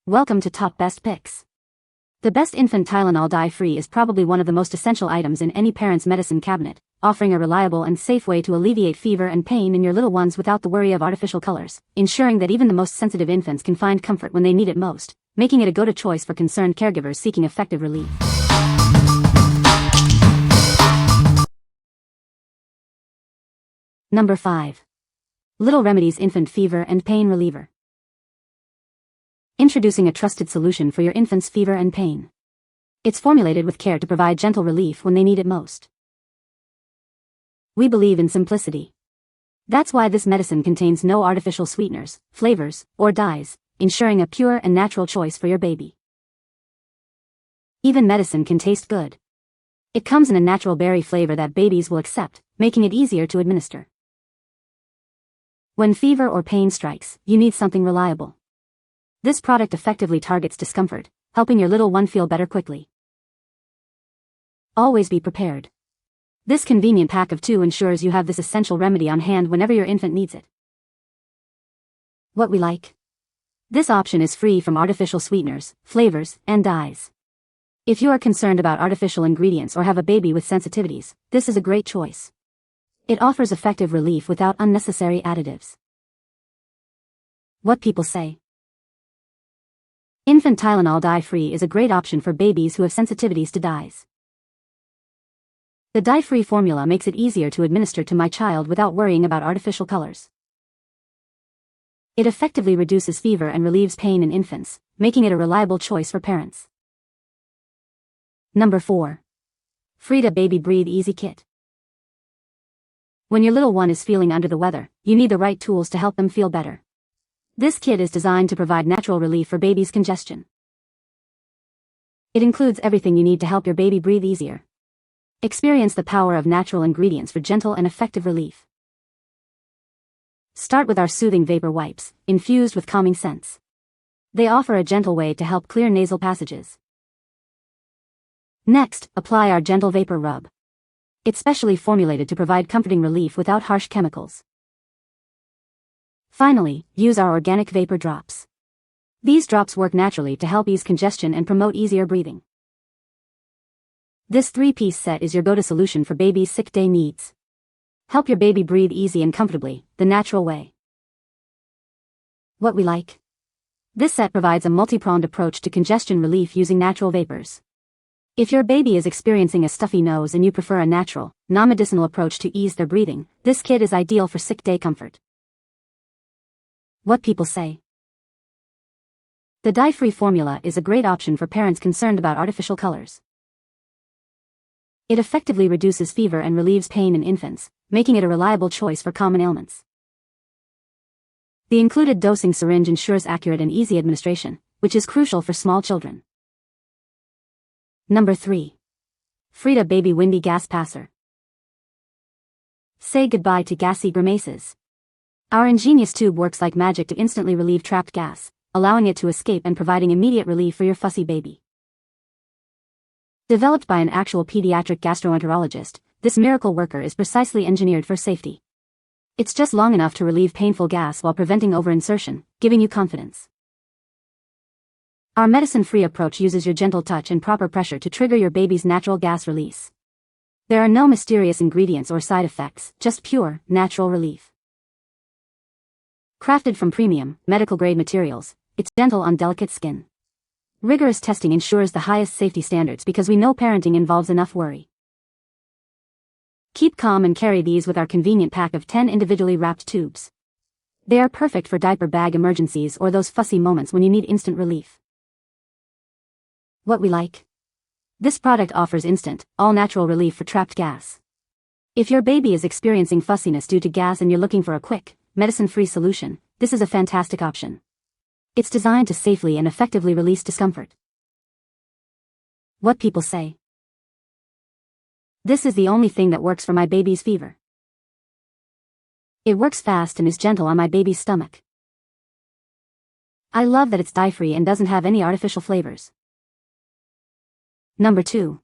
Welcome to Top Best Picks. The best infant Tylenol Dye free is probably one of the most essential items in any parent's medicine cabinet, offering a reliable and safe way to alleviate fever and pain in your little ones without the worry of artificial colors, ensuring that even the most sensitive infants can find comfort when they need it most, making it a go-to choice for concerned caregivers seeking effective relief. Number 5. Little Remedies Infant Fever and Pain Reliever. Introducing a trusted solution for your infant's fever and pain. It's formulated with care to provide gentle relief when they need it most. We believe in simplicity. That's why this medicine contains no artificial sweeteners, flavors, or dyes, ensuring a pure and natural choice for your baby. Even medicine can taste good. It comes in a natural berry flavor that babies will accept, making it easier to administer. When fever or pain strikes, you need something reliable. This product effectively targets discomfort, helping your little one feel better quickly. Always be prepared. This convenient pack of 2 ensures you have this essential remedy on hand whenever your infant needs it. What we like? This option is free from artificial sweeteners, flavors, and dyes. If you are concerned about artificial ingredients or have a baby with sensitivities, this is a great choice. It offers effective relief without unnecessary additives. What people say. Infant Tylenol Dye Free is a great option for babies who have sensitivities to dyes. The dye-free formula makes it easier to administer to my child without worrying about artificial colors. It effectively reduces fever and relieves pain in infants, making it a reliable choice for parents. Number 4. Frida Baby Breathe Easy Kit. When your little one is feeling under the weather, you need the right tools to help them feel better. This kit is designed to provide natural relief for baby's congestion. It includes everything you need to help your baby breathe easier. Experience the power of natural ingredients for gentle and effective relief. Start with our soothing vapor wipes, infused with calming scents. They offer a gentle way to help clear nasal passages. Next, apply our gentle vapor rub. It's specially formulated to provide comforting relief without harsh chemicals. Finally, use our organic vapor drops. These drops work naturally to help ease congestion and promote easier breathing. This 3-piece set is your go-to solution for baby's sick day needs. Help your baby breathe easy and comfortably, the natural way. What we like? This set provides a multi-pronged approach to congestion relief using natural vapors. If your baby is experiencing a stuffy nose and you prefer a natural, non-medicinal approach to ease their breathing, this kit is ideal for sick day comfort. What people say. The dye-free formula is a great option for parents concerned about artificial colors. It effectively reduces fever and relieves pain in infants, making it a reliable choice for common ailments. The included dosing syringe ensures accurate and easy administration, which is crucial for small children. Number 3. Frida Baby Windi Gas Passer. Say goodbye to gassy grimaces. Our ingenious tube works like magic to instantly relieve trapped gas, allowing it to escape and providing immediate relief for your fussy baby. Developed by an actual pediatric gastroenterologist, this miracle worker is precisely engineered for safety. It's just long enough to relieve painful gas while preventing overinsertion, giving you confidence. Our medicine-free approach uses your gentle touch and proper pressure to trigger your baby's natural gas release. There are no mysterious ingredients or side effects, just pure, natural relief. Crafted from premium, medical-grade materials, it's gentle on delicate skin. Rigorous testing ensures the highest safety standards because we know parenting involves enough worry. Keep calm and carry these with our convenient pack of 10 individually wrapped tubes. They are perfect for diaper bag emergencies or those fussy moments when you need instant relief. What we like? This product offers instant, all-natural relief for trapped gas. If your baby is experiencing fussiness due to gas and you're looking for a quick, medicine-free solution, this is a fantastic option. It's designed to safely and effectively release discomfort. What people say. This is the only thing that works for my baby's fever. It works fast and is gentle on my baby's stomach. I love that it's dye-free and doesn't have any artificial flavors. Number 2.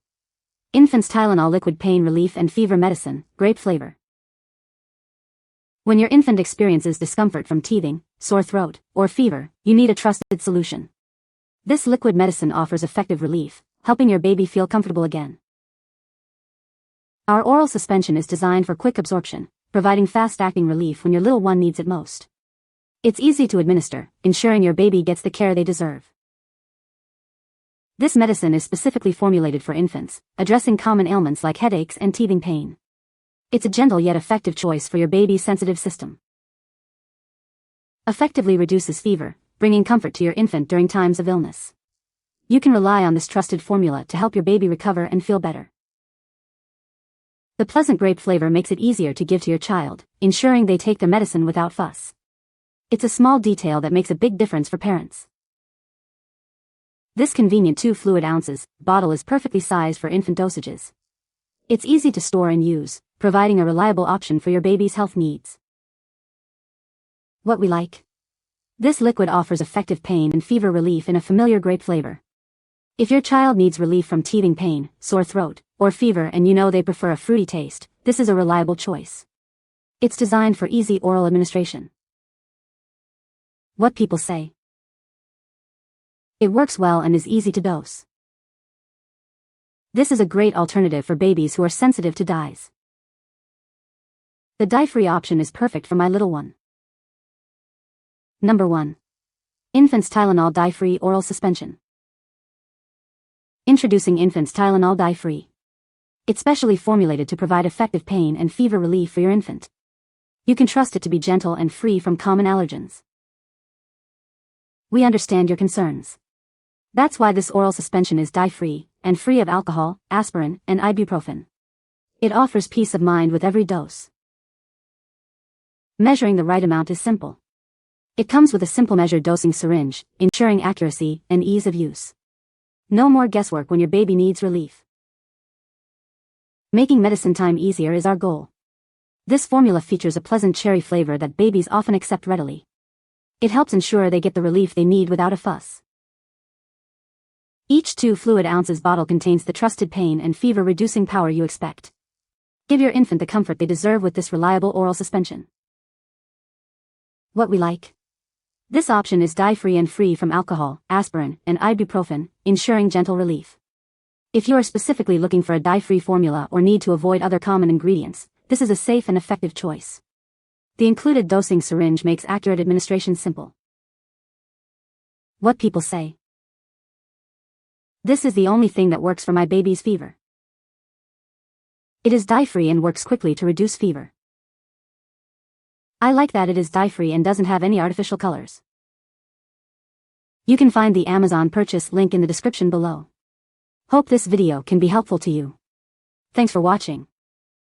Infant's Tylenol Liquid Pain Relief and Fever Medicine, Grape Flavor. When your infant experiences discomfort from teething, sore throat, or fever, you need a trusted solution. This liquid medicine offers effective relief, helping your baby feel comfortable again. Our oral suspension is designed for quick absorption, providing fast-acting relief when your little one needs it most. It's easy to administer, ensuring your baby gets the care they deserve. This medicine is specifically formulated for infants, addressing common ailments like headaches and teething pain. It's a gentle yet effective choice for your baby's sensitive system. Effectively reduces fever, bringing comfort to your infant during times of illness. You can rely on this trusted formula to help your baby recover and feel better. The pleasant grape flavor makes it easier to give to your child, ensuring they take their medicine without fuss. It's a small detail that makes a big difference for parents. This convenient 2 fluid ounces bottle is perfectly sized for infant dosages. It's easy to store and use, providing a reliable option for your baby's health needs. What we like. This liquid offers effective pain and fever relief in a familiar grape flavor. If your child needs relief from teething pain, sore throat, or fever and you know they prefer a fruity taste, this is a reliable choice. It's designed for easy oral administration. What people say. It works well and is easy to dose. This is a great alternative for babies who are sensitive to dyes. The dye-free option is perfect for my little one. Number 1. Infant's Tylenol Dye-Free Oral Suspension. Introducing Infant's Tylenol Dye-Free. It's specially formulated to provide effective pain and fever relief for your infant. You can trust it to be gentle and free from common allergens. We understand your concerns. That's why this oral suspension is dye-free, and free of alcohol, aspirin, and ibuprofen. It offers peace of mind with every dose. Measuring the right amount is simple. It comes with a simple measured dosing syringe, ensuring accuracy and ease of use. No more guesswork when your baby needs relief. Making medicine time easier is our goal. This formula features a pleasant cherry flavor that babies often accept readily. It helps ensure they get the relief they need without a fuss. Each 2 fluid ounces bottle contains the trusted pain and fever reducing power you expect. Give your infant the comfort they deserve with this reliable oral suspension. What we like. This option is dye-free and free from alcohol, aspirin, and ibuprofen, ensuring gentle relief. If you are specifically looking for a dye-free formula or need to avoid other common ingredients, this is a safe and effective choice. The included dosing syringe makes accurate administration simple. What people say. This is the only thing that works for my baby's fever. It is dye-free and works quickly to reduce fever. I like that it is dye-free and doesn't have any artificial colors. You can find the Amazon purchase link in the description below. Hope this video can be helpful to you. Thanks for watching.